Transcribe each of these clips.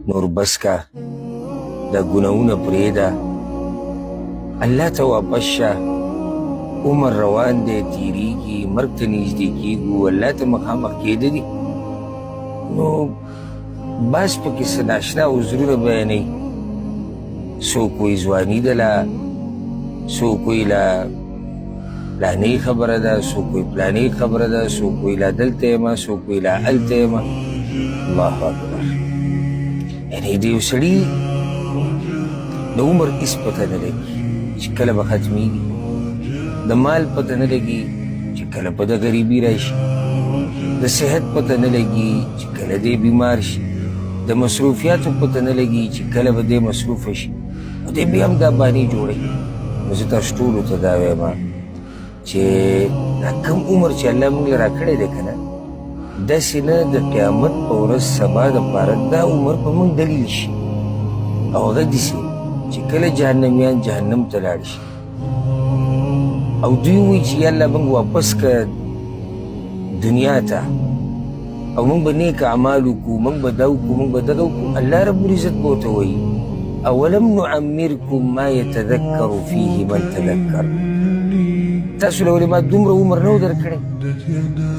نور بس کا دا ګناهونه پرېږده، الله ته واپس شه. عمر روان دی، تېرېږي، مرګ ته نږدې کېږو، الله ته مخامخ کېده دي. نو بعض پکې څه ناشنا عذرونه بیانوي. څوک وایي ځواني ده لا، څوک وایي لا پلانې خبره ده، څوک وایي پلانې خبره ده، څوک وایي لا دلته یم، څوک وایي لا هلته یم. الله اکبر. یعنې د یو سړي د عمر هېڅ پته نه لګي چې کله به ختمېږي، د مال پته نه لګي چې کله په د غریبي راشي، د صحت پته نه لګي چې کله دی بیمار شي، د مصروفیاتو پته نه لګي چې کله به دی مصروفه شي، او دی بیا هم دا بانې جوړوي. نو زه تاسو ټولو ته دا وایم چې دا کم عمر چې الله موږ له راکړی دی که نه، داسې نه د قیامت په ورځ سبا دپاره دا عمر په موږ دلیل شي، او هغه داسې چې کله جهنمیان جهنم ته لاړ شي او دوی وایي چې یا الله موږ واپس که دنیا ته، او موږ به نیک اعمال وکړو، موږ به دا وکړو، موږ به دغه وکړو. الله رب العزت به ورته وایي اولم نعمرکم ما یتذکر فیه من تذکر. تاسو له ولې ما دومره عمر نه و درکړی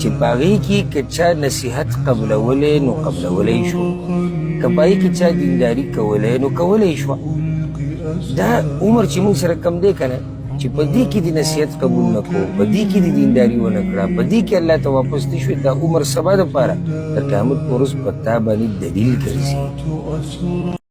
چې په هغې کې که چا نصیحت قبلولی نو قبلولی شو، که په هغې کې چا دینداري کولی نو کولی شوه. دا عمر چې موږ سره کم دی که نه، چې په دې کې د نصیحت قبول نه کړو، په دې کې د دینداري ونه کړه، په دې کې الله ته واپس نه شوې، دا عمر سبا دپاره د قیامت په ورځ په تا باندې دلیل ګرځي.